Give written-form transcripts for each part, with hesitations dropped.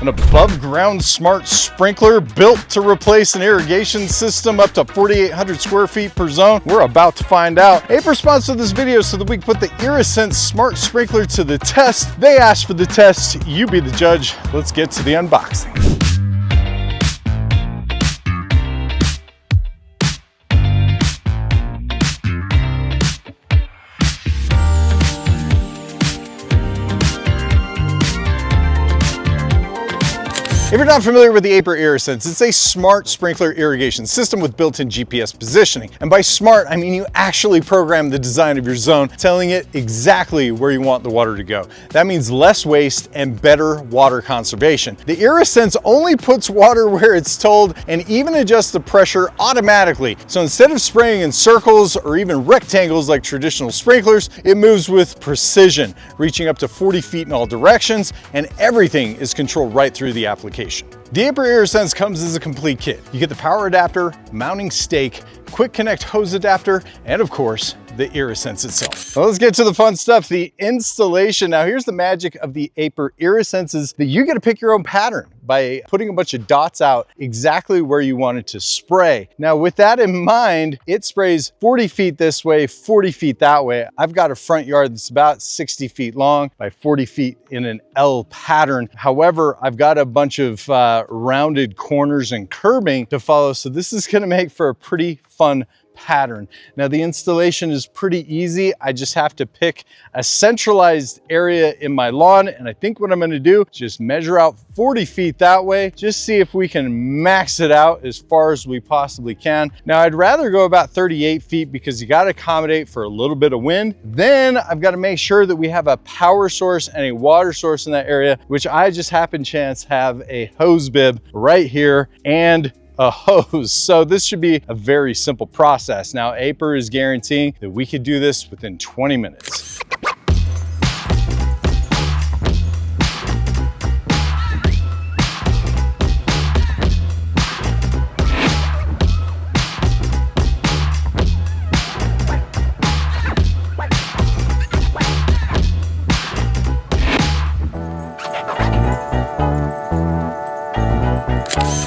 An above ground smart sprinkler built to replace an irrigation system up to 4,800 square feet per zone? We're about to find out. Aiper sponsored this video so that we can put the IrriSense smart sprinkler to the test. They asked for the test, you be the judge. Let's get to the unboxing. If you're not familiar with the Aiper IrriSense, it's a smart sprinkler irrigation system with built-in GPS positioning. And by smart, I mean you actually program the design of your zone, telling it exactly where you want the water to go. That means less waste and better water conservation. The IrriSense only puts water where it's told and even adjusts the pressure automatically. So instead of spraying in circles or even rectangles like traditional sprinklers, it moves with precision, reaching up to 40 feet in all directions, and everything is controlled right through the application. The Aiper IrriSense comes as a complete kit. You get the power adapter, mounting stake, quick connect hose adapter, and of course, the IrriSense itself. Well, let's get to the fun stuff, the installation. Now here's the magic of the Aiper IrriSense is that you get to pick your own pattern by putting a bunch of dots out exactly where you want it to spray. Now with that in mind, it sprays 40 feet this way, 40 feet that way. I've got a front yard that's about 60 feet long by 40 feet in an L pattern. However, I've got a bunch of rounded corners and curbing to follow. So this is gonna make for a pretty fun pattern. Now the installation is pretty easy. I just have to pick a centralized area in my lawn, and I think what I'm going to do is just measure out 40 feet that way, just see if we can max it out as far as we possibly can. Now I'd rather go about 38 feet because you got to accommodate for a little bit of wind. Then I've got to make sure that we have a power source and a water source in that area, which I just happen chance have a hose bib right here and a hose. So this should be a very simple process. Now Aiper is guaranteeing that we could do this within 20 minutes.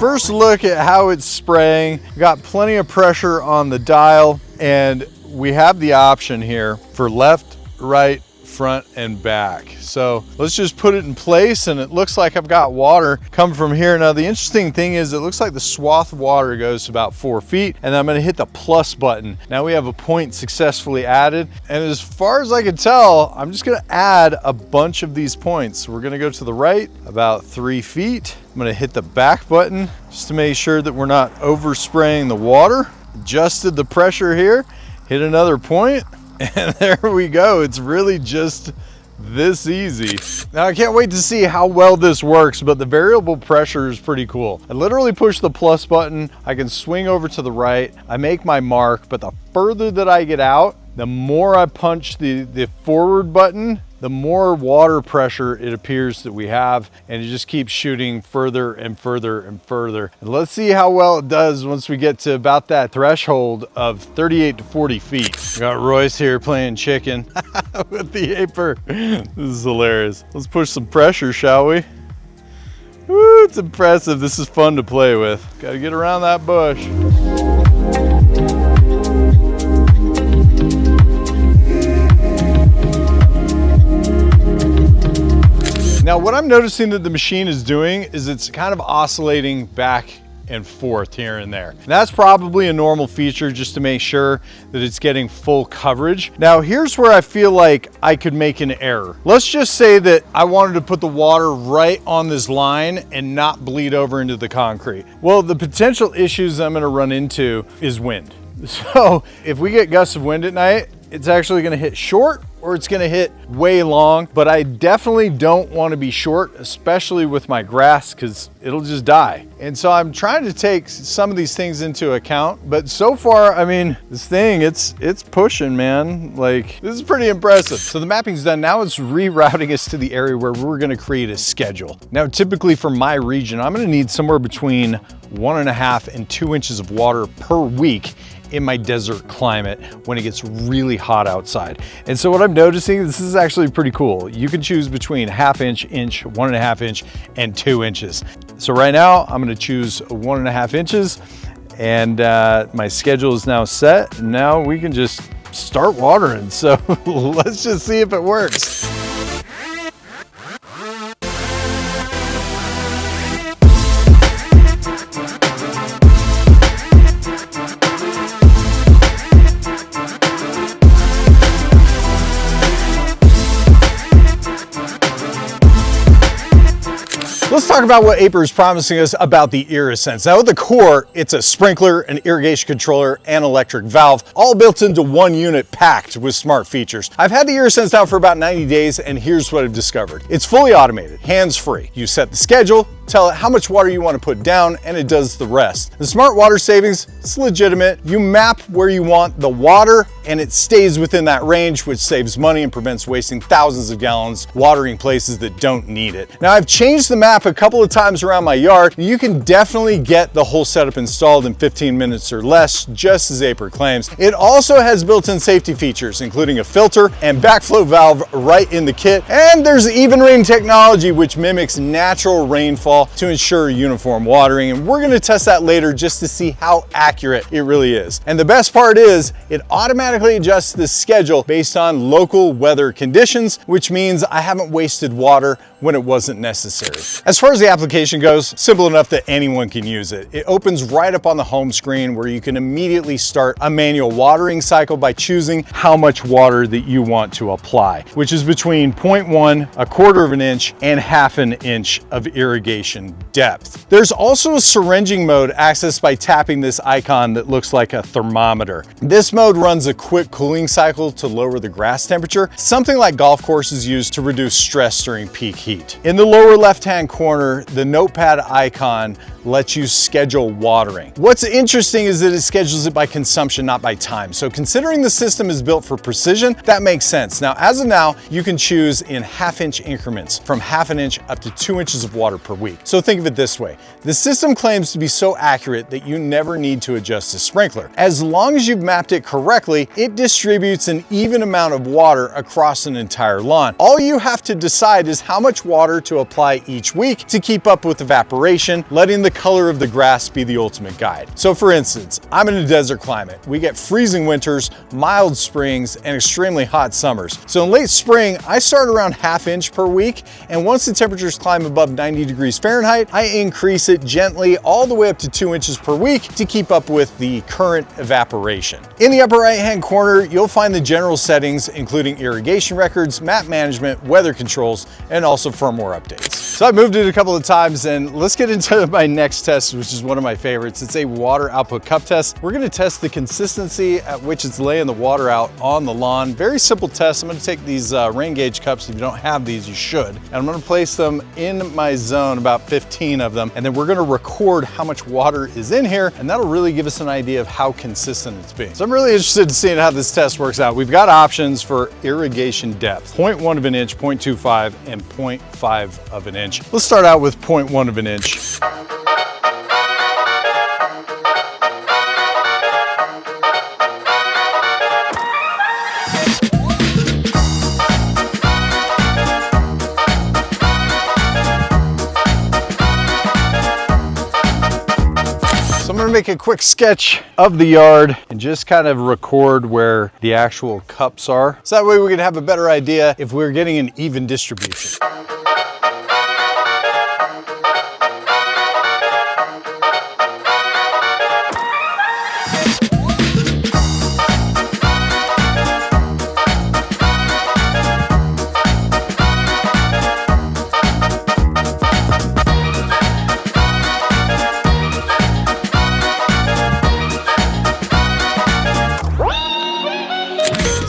First look at how it's spraying. Got plenty of pressure on the dial, and we have the option here for left, right, front, and back. So let's just put it in place, and it looks like I've got water coming from here. Now the interesting thing is it looks like the swath of water goes to about 4 feet, and I'm gonna hit the plus button. Now we have a point successfully added, and as far as I can tell, I'm just gonna add a bunch of these points. We're gonna go to the right about 3 feet. I'm gonna hit the back button just to make sure that we're not overspraying the water. Adjusted the pressure here, hit another point, and there we go. It's really just this easy. Now I can't wait to see how well this works, but the variable pressure is pretty cool. I literally push the plus button, I can swing over to the right, I make my mark, but the further that I get out, the more I punch the forward button, the more water pressure it appears that we have, and it just keeps shooting further and further and further. And let's see how well it does once we get to about that threshold of 38 to 40 feet. We got Royce here playing chicken with the Aiper. This is hilarious. Let's push some pressure, shall we? Woo, it's impressive. This is fun to play with. Got to get around that bush. Now what I'm noticing that the machine is doing is it's kind of oscillating back and forth here and there. And that's probably a normal feature just to make sure that it's getting full coverage. Now here's where I feel like I could make an error. Let's just say that I wanted to put the water right on this line and not bleed over into the concrete. Well, the potential issues I'm gonna run into is wind. So if we get gusts of wind at night, it's actually gonna hit short or it's gonna hit way long, but I definitely don't wanna be short, especially with my grass, because it'll just die. And so I'm trying to take some of these things into account, but so far, I mean, this thing, it's pushing, man. Like, this is pretty impressive. So the mapping's done. Now it's rerouting us to the area where we're gonna create a schedule. Now, typically for my region, I'm gonna need somewhere between 1.5 and 2 inches of water per week in my desert climate when it gets really hot outside. And so what I'm noticing, this is actually pretty cool. You can choose between 1/2 inch, 1.5 inch, and 2 inches. So right now I'm gonna choose 1.5 inches, and my schedule is now set. And now we can just start watering. So let's just see if it works. Let's talk about what Aiper is promising us about the IrriSense. Now at the core, it's a sprinkler, an irrigation controller, and electric valve, all built into one unit packed with smart features. I've had the IrriSense now for about 90 days, and here's what I've discovered. It's fully automated, hands-free. You set the schedule, tell it how much water you want to put down, and it does the rest. The smart water savings, it's legitimate. You map where you want the water, and it stays within that range, which saves money and prevents wasting thousands of gallons watering places that don't need it. Now I've changed the map a couple of times around my yard. You can definitely get the whole setup installed in 15 minutes or less, just as Aiper claims. It also has built-in safety features, including a filter and backflow valve right in the kit. And there's even rain technology, which mimics natural rainfall to ensure uniform watering. And we're gonna test that later just to see how accurate it really is. And the best part is it automatically adjusts the schedule based on local weather conditions, which means I haven't wasted water when it wasn't necessary. As far as the application goes, simple enough that anyone can use it. It opens right up on the home screen where you can immediately start a manual watering cycle by choosing how much water that you want to apply, which is between 0.1, 1/4 inch, and 1/2 inch of irrigation depth. There's also a syringing mode accessed by tapping this icon that looks like a thermometer. This mode runs a quick cooling cycle to lower the grass temperature, something like golf courses use to reduce stress during peak heat. In the lower left-hand corner, the notepad icon lets you schedule watering. What's interesting is that it schedules it by consumption, not by time. So considering the system is built for precision, that makes sense. Now, as of now, you can choose in 1/2 inch increments from 1/2 inch up to 2 inches of water per week. So think of it this way. The system claims to be so accurate that you never need to adjust the sprinkler. As long as you've mapped it correctly, it distributes an even amount of water across an entire lawn. All you have to decide is how much water to apply each week to keep up with evaporation, letting the color of the grass be the ultimate guide. So for instance, I'm in a desert climate. We get freezing winters, mild springs, and extremely hot summers. So in late spring, I start around 1/2 inch per week, and once the temperatures climb above 90 degrees Fahrenheit, I increase it gently all the way up to 2 inches per week to keep up with the current evaporation. In the upper right-hand corner, you'll find the general settings, including irrigation records, map management, weather controls, and also firmware updates. So I've moved it a couple of times, and let's get into my next test, which is one of my favorites. It's a water output cup test. We're gonna test the consistency at which it's laying the water out on the lawn. Very simple test. I'm gonna take these rain gauge cups. If you don't have these, you should. And I'm gonna place them in my zone, about 15 of them, and then we're gonna record how much water is in here, and that'll really give us an idea of how consistent it's being. So I'm really interested in seeing how this test works out. We've got options for irrigation depth, 0.1 of an inch, 0.25, and 0.5 of an inch. Let's start out with 0.1 of an inch. So I'm gonna make a quick sketch of the yard and just kind of record where the actual cups are. So that way we can have a better idea if we're getting an even distribution.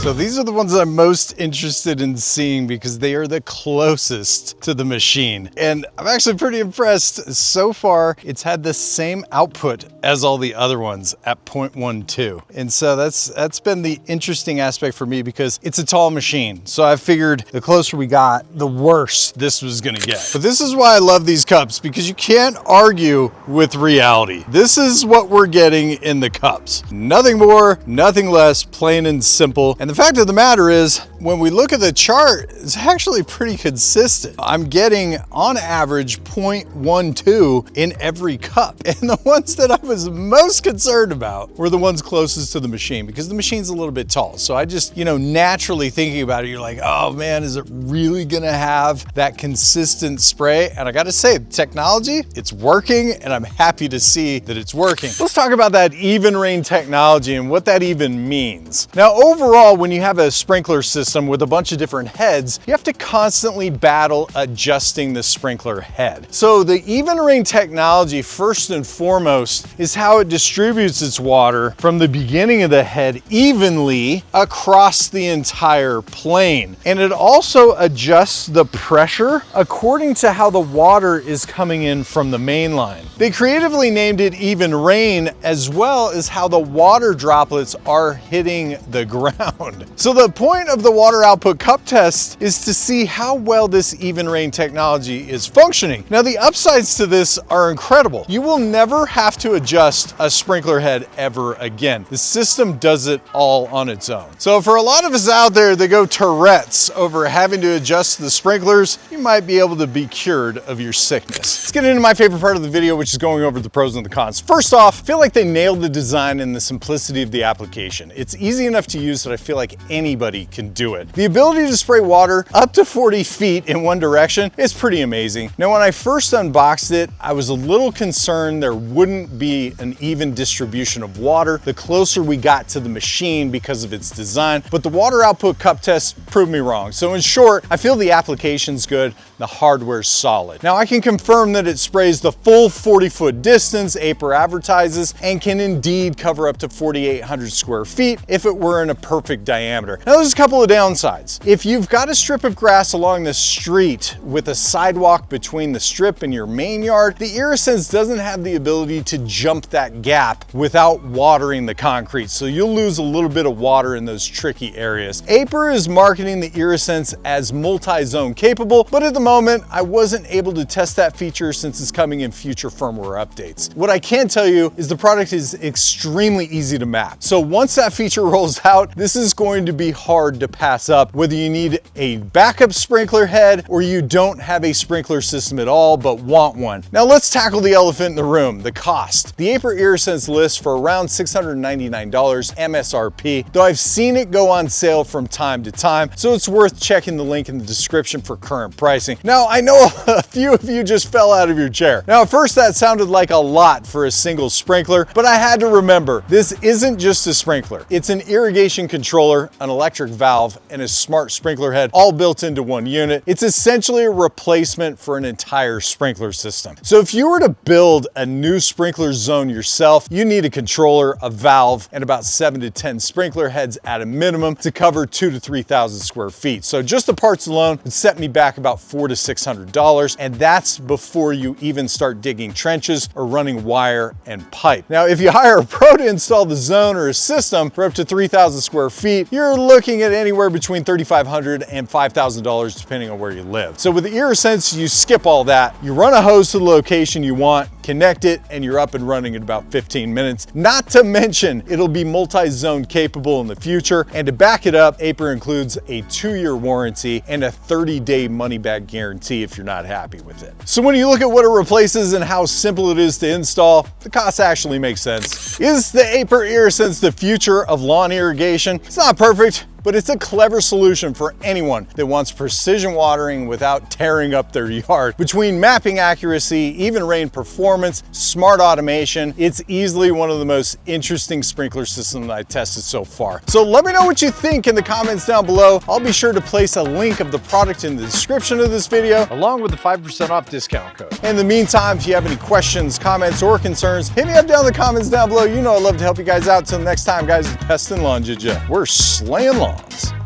So these are the ones that I'm most interested in seeing because they are the closest to the machine. And I'm actually pretty impressed. So far, it's had the same output as all the other ones at 0.12. And so that's been the interesting aspect for me because it's a tall machine. So I figured the closer we got, the worse this was gonna get. But this is why I love these cups, because you can't argue with reality. This is what we're getting in the cups. Nothing more, nothing less, plain and simple. And the fact of the matter is, when we look at the chart, it's actually pretty consistent. I'm getting on average 0.12 in every cup. And the ones that I was most concerned about were the ones closest to the machine, because the machine's a little bit tall. So I just, naturally thinking about it, you're like, oh man, is it really gonna have that consistent spray? And I gotta say, technology, it's working, and I'm happy to see that it's working. Let's talk about that even rain technology and what that even means. Now, overall, when you have a sprinkler system with a bunch of different heads, you have to constantly battle adjusting the sprinkler head. So the even rain technology, first and foremost, is how it distributes its water from the beginning of the head evenly across the entire plane. And it also adjusts the pressure according to how the water is coming in from the main line. They creatively named it even rain, as well as how the water droplets are hitting the ground. So the point of the water output cup test is to see how well this even rain technology is functioning. Now, the upsides to this are incredible. You will never have to adjust a sprinkler head ever again. The system does it all on its own. So for a lot of us out there that go Tourette's over having to adjust the sprinklers, you might be able to be cured of your sickness. Let's get into my favorite part of the video, which is going over the pros and the cons. First off, I feel like they nailed the design and the simplicity of the application. It's easy enough to use that I feel like anybody can do it. The ability to spray water up to 40 feet in one direction is pretty amazing. Now, when I first unboxed it, I was a little concerned there wouldn't be an even distribution of water the closer we got to the machine because of its design, but the water output cup test proved me wrong. So in short, I feel the application's good, the hardware's solid. Now, I can confirm that it sprays the full 40-foot distance Aiper advertises and can indeed cover up to 4,800 square feet if it were in a perfect diameter. Now, there's a couple of downsides. If you've got a strip of grass along the street with a sidewalk between the strip and your main yard, the IrriSense doesn't have the ability to jump that gap without watering the concrete, so you'll lose a little bit of water in those tricky areas. Aiper is marketing the IrriSense as multi-zone capable, but at the moment, I wasn't able to test that feature since it's coming in future firmware updates. What I can tell you is the product is extremely easy to map. So once that feature rolls out, this is going to be hard to pass up, whether you need a backup sprinkler head or you don't have a sprinkler system at all but want one. Now let's tackle the elephant in the room, the cost. The Aiper IrriSense lists for around $699 MSRP, though I've seen it go on sale from time to time, so it's worth checking the link in the description for current pricing. Now, I know a few of you just fell out of your chair. Now, at first that sounded like a lot for a single sprinkler, but I had to remember, this isn't just a sprinkler. It's an irrigation controller, an electric valve, and a smart sprinkler head all built into one unit. It's essentially a replacement for an entire sprinkler system. So if you were to build a new sprinkler zone yourself, you need a controller, a valve, and about 7 to 10 sprinkler heads at a minimum to cover 2,000 to 3,000 square feet. So just the parts alone would set me back about $400 to $600, and that's before you even start digging trenches or running wire and pipe. Now, if you hire a pro to install the zone or a system for up to 3,000 square feet, you're looking at anywhere between $3,500 and $5,000 depending on where you live. So with the IrriSense, you skip all that. You run a hose to the location you want, connect it, and you're up and running in about 15 minutes. Not to mention, it'll be multi-zone capable in the future. And to back it up, Aiper includes a 2-year warranty and a 30-day money-back guarantee if you're not happy with it. So when you look at what it replaces and how simple it is to install, the cost actually makes sense. Is the Aiper IrriSense the future of lawn irrigation? It's not perfect, but it's a clever solution for anyone that wants precision watering without tearing up their yard. Between mapping accuracy, even rain performance, smart automation, it's easily one of the most interesting sprinkler systems I've tested so far. So let me know what you think in the comments down below. I'll be sure to place a link of the product in the description of this video, along with the 5% off discount code. In the meantime, if you have any questions, comments, or concerns, hit me up down in the comments down below. You know I love to help you guys out. Till next time, guys, Pest and Lawn Juju. We're slaying lawn. lawns.